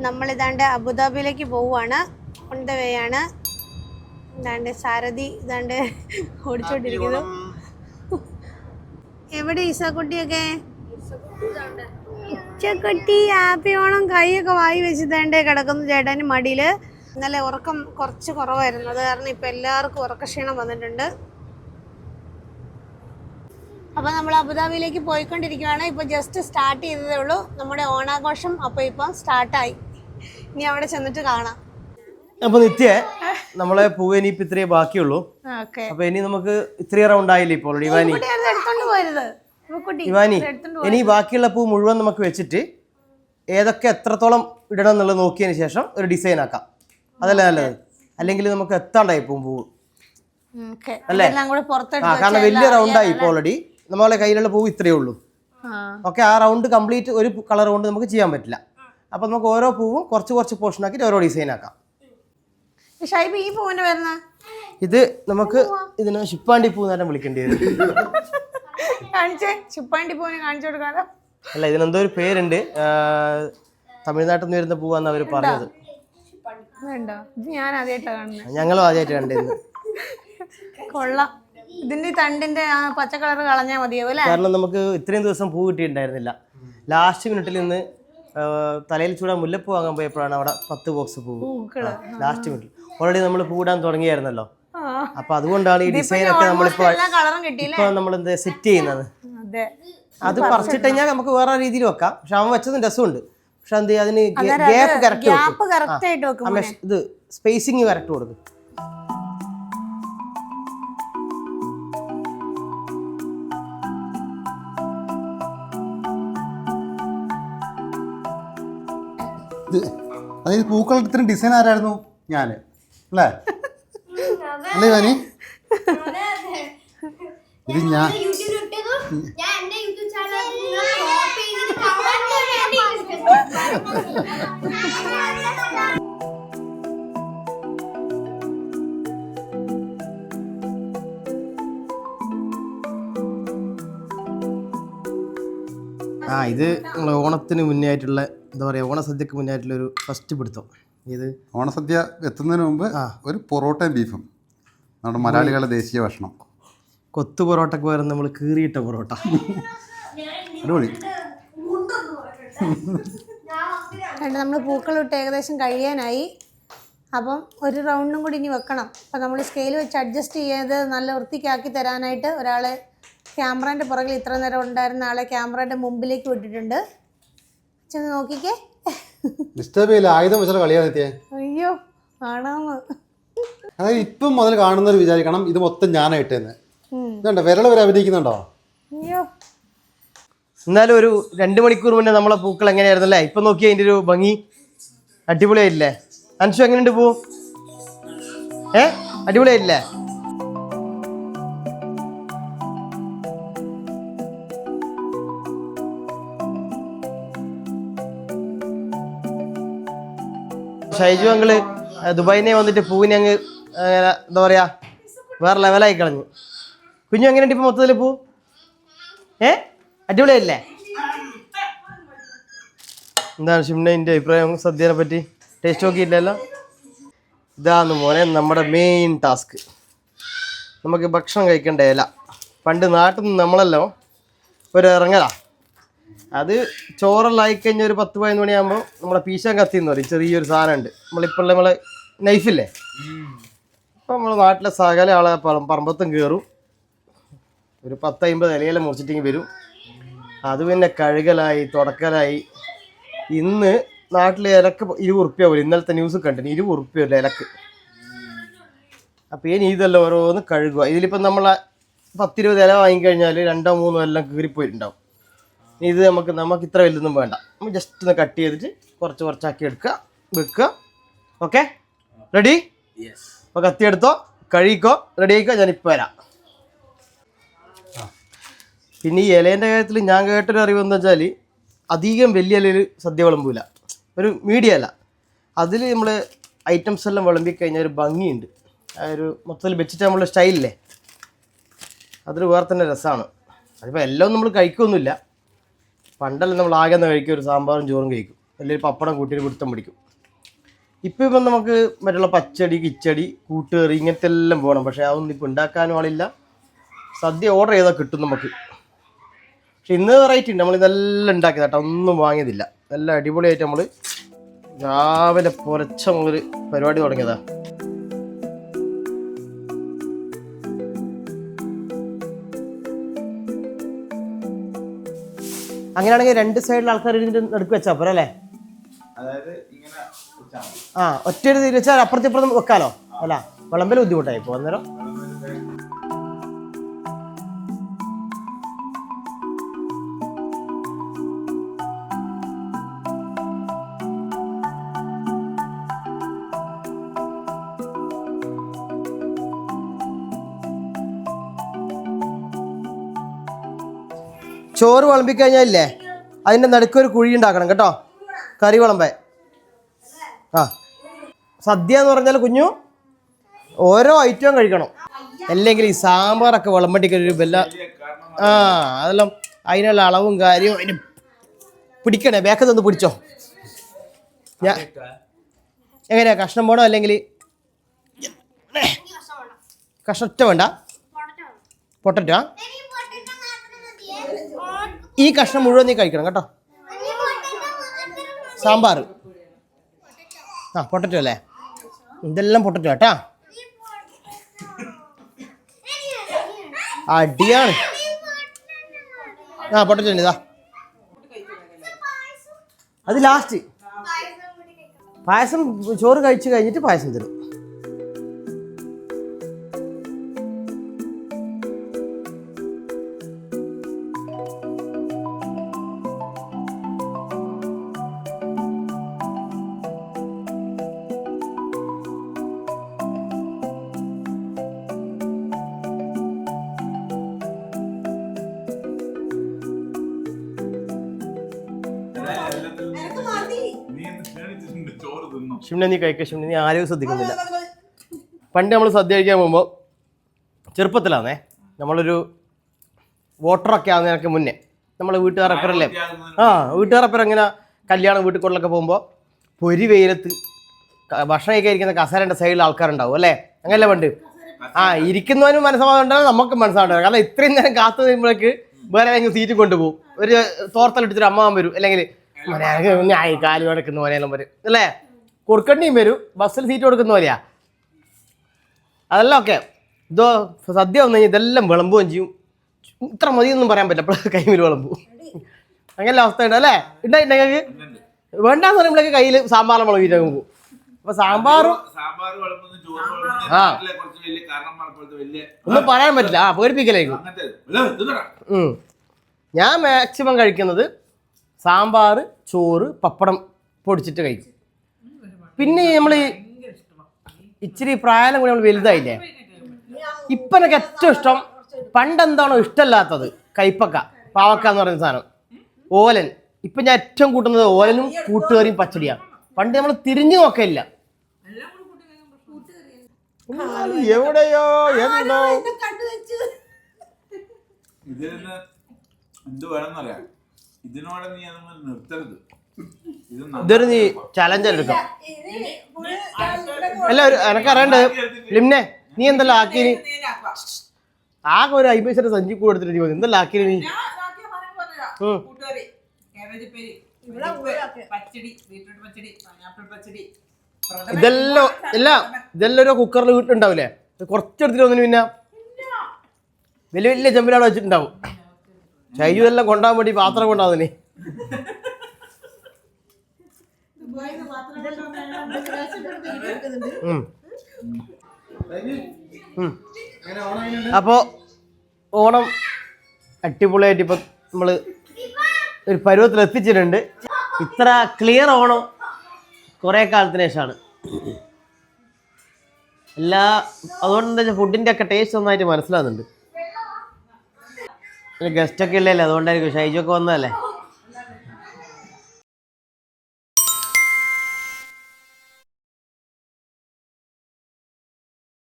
നമ്മളിതാണ്ട് അബുദാബിയിലേക്ക് പോവുകയാണ്. On the way ആണ്. ഇതാണ്ട് സാരഥി ഇതാണ്ട് ഓടിച്ചോണ്ടിരിക്കുന്നു. എവിടെ ഈസാക്കുട്ടിയൊക്കെ? ഇച്ചക്കുട്ടി ഹാപ്പി ഓണം. കൈയൊക്കെ വായി വെച്ചിതാണ്ട് കിടക്കുന്നു ചേട്ടന് മടിയിൽ. ഇന്നലെ ഉറക്കം കുറച്ച് കുറവായിരുന്നു, അത് കാരണം ഇപ്പം എല്ലാവർക്കും ഉറക്കക്ഷീണം വന്നിട്ടുണ്ട്. അപ്പോൾ നമ്മൾ അബുദാബിയിലേക്ക് പോയിക്കൊണ്ടിരിക്കുകയാണ്. ഇപ്പോൾ ജസ്റ്റ് സ്റ്റാർട്ട് ചെയ്തതേ ഉള്ളൂ നമ്മുടെ ഓണാഘോഷം. അപ്പോൾ ഇപ്പം സ്റ്റാർട്ടായി. ഇനി അവിടെ ചെന്നിട്ട് കാണാം. അപ്പോൾ നിത്യ നമ്മളെ പൂവ് ഇനിയിപ്പോൾ ഇത്രയേ ബാക്കിയുള്ളൂ. അപ്പോൾ ഇനി നമുക്ക് ഇത്രയും റൗണ്ട് ആയില്ലേ ഇപ്പോൾ ഇവാനി. ഇവാനി ഇനി ബാക്കിയുള്ള പൂ മുഴുവൻ നമുക്ക് വെച്ചിട്ട് ഏതൊക്കെ എത്രത്തോളം ഇടണം എന്നുള്ളത് നോക്കിയതിന് ശേഷം ഒരു ഡിസൈൻ ആക്കാം. അതല്ലേ നല്ലത്? അല്ലെങ്കിൽ നമുക്ക് എത്താണ്ടായി പൂവും പൂവ് അല്ലേ? കാരണം വലിയ റൗണ്ടായി ഇപ്പോൾ ഓൾറെഡി. നമ്മളെ കയ്യിലുള്ള പൂവ് ഇത്രയേ ഉള്ളൂ. ഓക്കെ, ആ റൗണ്ട് കംപ്ലീറ്റ് ഒരു കളർ കൊണ്ട് നമുക്ക് ചെയ്യാൻ പറ്റില്ല. അപ്പോൾ നമുക്ക് ഓരോ പൂവും കുറച്ച് കുറച്ച് പോർഷൻ ആക്കിയിട്ട് ഓരോ ഡിസൈൻ ആക്കാം. ഇത് നമുക്ക് ഇതിന് ശിപ്പാണ്ടി പൂ നേരം വിളിക്കേണ്ടി വരും. അല്ല, ഇതിനെന്തോ ഒരു പേരുണ്ട്. തമിഴ്നാട്ടിൽ നിന്ന് വരുന്ന പൂവാന്ന് അവർ പറഞ്ഞത്. ഞങ്ങളും ആദ്യമായിട്ട് കണ്ടിരുന്നു. കൊള്ളാം. ഇതിന്റെ തണ്ടിന്റെ പച്ച കളർ കളഞ്ഞാൽ മതിയാവും അല്ലേ? കാരണം നമുക്ക് ഇത്രയും ദിവസം പൂ കിട്ടിയിട്ടുണ്ടായിരുന്നില്ല. ലാസ്റ്റ് മിനിറ്റിൽ നിന്ന് തലയിൽ ചൂടാൻ മുല്ലപ്പൂ വാങ്ങാൻ പോയപ്പോഴാണ് അവിടെ 10 ബോക്സ് പൂവ് ലാസ്റ്റ് മിനിറ്റിൽ. ഓൾറെഡി നമ്മൾ പൂടാൻ തുടങ്ങിയായിരുന്നല്ലോ. അപ്പൊ അതുകൊണ്ടാണ് ഈ ഡിസൈൻ ഒക്കെ നമ്മളിപ്പോ നമ്മൾ സെറ്റ് ചെയ്യുന്നത്. അത് പറിച്ചിട്ട് കഴിഞ്ഞാൽ നമുക്ക് വേറെ രീതിയിൽ വെക്കാം. പക്ഷെ അവൻ വെച്ചതും രസമുണ്ട്. പക്ഷെ എന്ത് ചെയ്യാം, അതിന് ഗ്യാപ്പ് കറക്റ്റ് ഇത് സ്പേസിങ് കറക്റ്റ് കൊടുക്കും. അതായത് പൂക്കളുടെ ഇത്രയും ഡിസൈൻ ആരായിരുന്നു? ഞാൻ അല്ലേ? അല്ലേ വാനി? ഇത് ഞാൻ ഇത് നമ്മൾ ഓണത്തിന് മുന്നേ ആയിട്ടുള്ള എന്താ പറയുക, ഓണസദ്യക്ക് മുന്നേ ആയിട്ടുള്ള ഒരു ഫസ്റ്റ് പിടുത്തം. ഇത് ഓണസദ്യ എത്തുന്നതിന് മുമ്പ് ഒരു പൊറോട്ടയും ബീഫും, നമ്മുടെ മലയാളികളുടെ ദേശീയ ഭക്ഷണം. കൊത്തു പൊറോട്ടക്ക് പകരം നമ്മൾ കീറിയിട്ട പൊറോട്ട. അടിപൊളി. നമ്മൾ പൂക്കളിട്ട് ഏകദേശം കഴിയാനായി. അപ്പം ഒരു റൗണ്ടും കൂടി ഇനി വെക്കണം. അപ്പം നമ്മൾ സ്കെയിൽ വെച്ച് അഡ്ജസ്റ്റ് ചെയ്ത് നല്ല വൃത്തിക്കാക്കി തരാനായിട്ട് ഒരാളെ ക്യാമറേൻ്റെ പുറകിൽ ഇത്ര നേരം ഉണ്ടായിരുന്ന ആളെ ക്യാമറയുടെ മുമ്പിലേക്ക് വിട്ടിട്ടുണ്ട്. ചെന്ന് നോക്കിക്കേ. ആയുധം വെച്ചാൽ കളിയാണ്. അയ്യോ ആണോന്ന്. അതായത് ഇപ്പം മുതൽ കാണുന്നവർ വിചാരിക്കണം ഇത് മൊത്തം ഞാനായിട്ടേന്ന്. ഇതുണ്ടോ വിരൽ വരെ അഭിനയിക്കുന്നുണ്ടോ? അയ്യോ, എന്നാലും ഒരു 2 മണിക്കൂർ മുന്നേ നമ്മളെ പൂക്കൾ എങ്ങനെയായിരുന്നല്ലേ? ഇപ്പം നോക്കിയാൽ അതിൻ്റെ ഒരു ഭംഗി അടിപൊളിയായില്ലേ? അൻഷു എങ്ങനെയുണ്ട് പൂ? അടിപൊളിയായില്ലേ? ഷൈജു അങ്കിള് ദുബായിനെ വന്നിട്ട് പൂവിനെ അങ്ങ് എന്താ പറയാ വേറെ ലെവലായി കളഞ്ഞു. കുഞ്ഞു എങ്ങനെയുണ്ട് ഇപ്പൊ മൊത്തത്തിൽ പൂ? അടിപൊളിയല്ലേ? എന്താണ് ഷിംനന്റെ അഭിപ്രായം സദ്യനെ പറ്റി? ടേസ്റ്റ് നോക്കിയില്ലല്ലോ. ഇതാണ് മോനെ നമ്മുടെ മെയിൻ ടാസ്ക്. നമുക്ക് ഭക്ഷണം കഴിക്കേണ്ട ഇല. പണ്ട് നാട്ടിൽ നിന്ന് നമ്മളല്ലോ ഒരു ഇറങ്ങലാ. അത് ചോറെല്ലാം ആയിക്കഴിഞ്ഞാൽ ഒരു 10-11 മണിയാകുമ്പോൾ നമ്മളെ പീശാൻ കത്തി എന്ന് പറയും. ചെറിയൊരു സാധനമുണ്ട് നമ്മളിപ്പോൾ നമ്മളെ നൈഫില്ലേ. ഇപ്പം നമ്മളെ നാട്ടിലെ സകല ആളെ പറമ്പത്തും കയറും. ഒരു 10-50 ഇലയെല്ലാം മുറിച്ചിട്ടെങ്കിൽ വരും. അത് പിന്നെ കഴുകലായി തുടക്കലായി. ഇന്ന് നാട്ടിലെ ഇലക്ക് 20 ഉറുപ്പ്യ പോലും. ഇന്നലത്തെ ന്യൂസ് കണ്ടിന് 20 ഉറുപ്പ്യ ഒരു ഇലക്ക്. അപ്പോൾ ഇനി ഇതെല്ലാം ഓരോന്ന് കഴുകുക. ഇതിലിപ്പം നമ്മൾ 10-20 ഇല വാങ്ങിക്കഴിഞ്ഞാൽ 2-3 എല്ലാം കീറിപ്പോയിട്ടുണ്ടാവും. ഇത് നമുക്ക് ഇത്ര വലുതൊന്നും വേണ്ട. നമ്മൾ ജസ്റ്റ് ഒന്ന് കട്ട് ചെയ്തിട്ട് കുറച്ച് കുറച്ചാക്കി എടുക്കുക, വെക്കുക. Okay, ready? അപ്പോൾ കത്തി എടുത്തോ, കഴുകിക്കോ, റെഡി ആയിക്കോ. ഞാനിപ്പോൾ വരാം. പിന്നെ ഈ ഇലേൻ്റെ കാര്യത്തിൽ ഞാൻ കേട്ടൊരു അറിവെന്ന് വെച്ചാൽ അധികം വലിയ ഇലയിൽ സദ്യ വിളമ്പൂല, ഒരു മീഡിയം ഇല. അതിൽ നമ്മൾ ഐറ്റംസ് എല്ലാം വിളമ്പിക്കഴിഞ്ഞാൽ ഒരു ഭംഗിയുണ്ട്. ആ ഒരു മൊത്തത്തിൽ വെച്ചിട്ട് നമ്മളുടെ സ്റ്റൈലില്ലേ, അതൊരു വേറെ തന്നെ രസമാണ്. അതിപ്പോൾ എല്ലാം നമ്മൾ കഴിക്കൊന്നുമില്ല. പണ്ടെല്ലാം നമ്മൾ ആകെ കഴിക്കും, ഒരു സാമ്പാറും ചോറും കഴിക്കും. അല്ലെങ്കിൽ പപ്പടം കൂട്ടിയിട്ട് പിടുത്തം പിടിക്കും. ഇപ്പം നമുക്ക് മറ്റുള്ള പച്ചടി, കിച്ചടി, കൂട്ടുകറി ഇങ്ങനത്തെ എല്ലാം പോകണം. പക്ഷേ അതൊന്നും ഇപ്പോൾ ഉണ്ടാക്കാനും ആളില്ല. സദ്യ ഓർഡർ ചെയ്താൽ കിട്ടും നമുക്ക്. പക്ഷെ ഇന്ന് വെറൈറ്റി ഉണ്ട്. നമ്മളിതെല്ലാം ഉണ്ടാക്കിയത് കേട്ടോ, ഒന്നും വാങ്ങിയതില്ല. എല്ലാം അടിപൊളിയായിട്ട് നമ്മൾ രാവിലെ പുലർച്ച മുതൽ പരിപാടി തുടങ്ങിയതാ. അങ്ങനെയാണെങ്കിൽ 2 സൈഡിൽ ആൾക്കാർ ഇതിൻ്റെ നടുക്ക് വെച്ചാൽ പോരെ അല്ലേ? ആ, ഒറ്റയൊരു തീര് വെച്ചാൽ അപ്പുറത്തിപ്പുറത്തും വെക്കാലോ അല്ല? വിളമ്പല് ബുദ്ധിമുട്ടായി ഇപ്പോൾ അന്നേരം. ചോറ് വിളമ്പിക്കഴിഞ്ഞാലില്ലേ അതിൻ്റെ നടുക്കൊരു കുഴി ഉണ്ടാക്കണം കേട്ടോ, കറി വിളമ്പാൻ. ആ, സദ്യ എന്ന് പറഞ്ഞാൽ കുഞ്ഞു ഓരോ ഐറ്റവും കഴിക്കണം. അല്ലെങ്കിൽ ഈ സാമ്പാറൊക്കെ വിളമ്പണ്ടിക്കൊരു ആ അതെല്ലാം അതിനുള്ള അളവും കാര്യവും അതിന് പിടിക്കണേ. ബാക്ക് തന്ന് പിടിച്ചോ. ഞാൻ എങ്ങനെയാ കഷ്ണം പോണോ അല്ലെങ്കിൽ കഷ്ണം ഒറ്റ വേണ്ട? പൊട്ടറ്റോ? ഈ കഷ്ണം മുഴുവൻ നീ കഴിക്കണം കേട്ടോ. സാമ്പാർ ആ പൊട്ടറ്റോ അല്ലേ? ഇതെല്ലാം പൊട്ടറ്റോ കേട്ടാ. അടിയാണ്. ആ പൊട്ടറ്റോ ഇതാ, അത് ലാസ്റ്റ്. പായസം ചോറ് കഴിച്ച് കഴിഞ്ഞിട്ട് പായസം തരും. ഷിംന നീ കഴിക്കുക. ഷിംന നീ ആരും ശ്രദ്ധിക്കുന്നില്ല. പണ്ട് നമ്മൾ സദ്യ കഴിക്കാൻ പോകുമ്പോൾ ചെറുപ്പത്തിലാണേ, നമ്മളൊരു വോട്ടറൊക്കെ ആകുന്നതിനൊക്കെ മുന്നേ നമ്മൾ വീട്ടുകാരപ്പുറല്ലേ, വീട്ടുകാരപ്പുറം ഇങ്ങനെ കല്യാണ വീട്ടുകളിലൊക്കെ പോകുമ്പോൾ പൊരി വെയിലത്ത് ഭക്ഷണം കഴിക്കുന്ന കസേരൻ്റെ സൈഡിൽ ആൾക്കാരുണ്ടാവും അല്ലേ? അങ്ങനല്ലേ പണ്ട്? ഇരിക്കുന്നവനും മനസ്സമാധാനം ഉണ്ടാവും, നമുക്ക് മനസ്സമാധാനം. കാരണം ഇത്രയും നേരം കാത്തു നിൽക്കുമ്പോഴേക്ക് വേറെ ഏതെങ്കിലും സീറ്റ് കൊണ്ടുപോകും. ഒരു തോർത്തലെടുത്തിട്ട് അമ്മാവൻ വരും, അല്ലെങ്കിൽ കാല് കിടക്കുന്ന പോലെയെല്ലാം വരും അല്ലേ? കൊടുക്കണ്ടിയും വരും. ബസ്സിൽ സീറ്റ് കൊടുക്കുന്ന പോലെയാ. അതെല്ലാം ഓക്കെ. ഇതോ സദ്യ വന്നു കഴിഞ്ഞാൽ ഇതെല്ലാം വിളമ്പുകയും ചെയ്യും. ഇത്ര മതിയൊന്നും പറയാൻ പറ്റില്ല, അപ്പോൾ കൈമിൽ വിളമ്പും. അങ്ങനെയുള്ള അവസ്ഥ ഉണ്ട് അല്ലേ? ഉണ്ടായിട്ടുണ്ടെങ്കിൽ വേണ്ടാന്ന് പറയുമ്പോഴേക്ക് കയ്യിൽ സാമ്പാർ മുളക് വീട്ടാൻ പോകും. അപ്പൊ സാമ്പാറും ഒന്നും പറയാൻ പറ്റില്ല. പേടിപ്പിക്കലായിരിക്കും. ഞാൻ മാക്സിമം കഴിക്കുന്നത് സാമ്പാർ, ചോറ്, പപ്പടം പൊടിച്ചിട്ട് കഴിക്കും. പിന്നെ നമ്മൾ ഇച്ചിരി പ്രായം കൂടി നമ്മൾ വലുതായില്ലേ, ഇപ്പം എനിക്ക് ഏറ്റവും ഇഷ്ടം, പണ്ടെന്താണോ ഇഷ്ടമല്ലാത്തത്, കൈപ്പക്ക, പാവക്ക എന്ന് പറയുന്ന സാധനം, ഓലൻ. ഇപ്പം ഞാൻ ഏറ്റവും കൂട്ടുന്നത് ഓലനും കൂട്ടുകറിയും പച്ചടിയാണ്. പണ്ട് നമ്മൾ തിരിഞ്ഞു നോക്കില്ല. എവിടെയോ എന്തോ ഇതൊരു നീ ചലഞ്ച് എടുക്കാം. എല്ലാവരും എനക്കറിയണ്ടത് ലിംനെ, നീ എന്തെല്ലാം ആക്കി? ആകെ ഒരു 50 സഞ്ചി കൂടെ എടുത്തിട്ട് മതി. എന്തെല്ലാം ആക്കി നീ? ഇതെല്ലാം ഒരു കുക്കറിൽ വീട്ടിലുണ്ടാവില്ലേ? കുറച്ചെടുത്തിട്ട് ഒന്നിന് പിന്നെ വലിയ വലിയ ചെമ്പിലാണ് വെച്ചിട്ടുണ്ടാവും. ശൈജു എല്ലാം കൊണ്ടാൻ വേണ്ടി പാത്രം കൊണ്ടാവുന്നേ. അപ്പോൾ ഓണം അടിപൊളിയായിട്ട് ഇപ്പം നമ്മൾ ഒരു പരുവത്തിൽ എത്തിച്ചിട്ടുണ്ട്. ഇത്ര ക്ലിയർ ഓണം കുറേ കാലത്തിന് ശേഷമാണ്. അതുകൊണ്ട് എന്താ വെച്ചാൽ ഫുഡിൻ്റെ ഒക്കെ ടേസ്റ്റ് നന്നായിട്ട് മനസ്സിലാകുന്നുണ്ട്. ഗസ്റ്റൊക്കെ ഇല്ലല്ലേ, അതുകൊണ്ടായിരിക്കും. ഷൈജു ഒക്കെ വന്നതല്ലേ.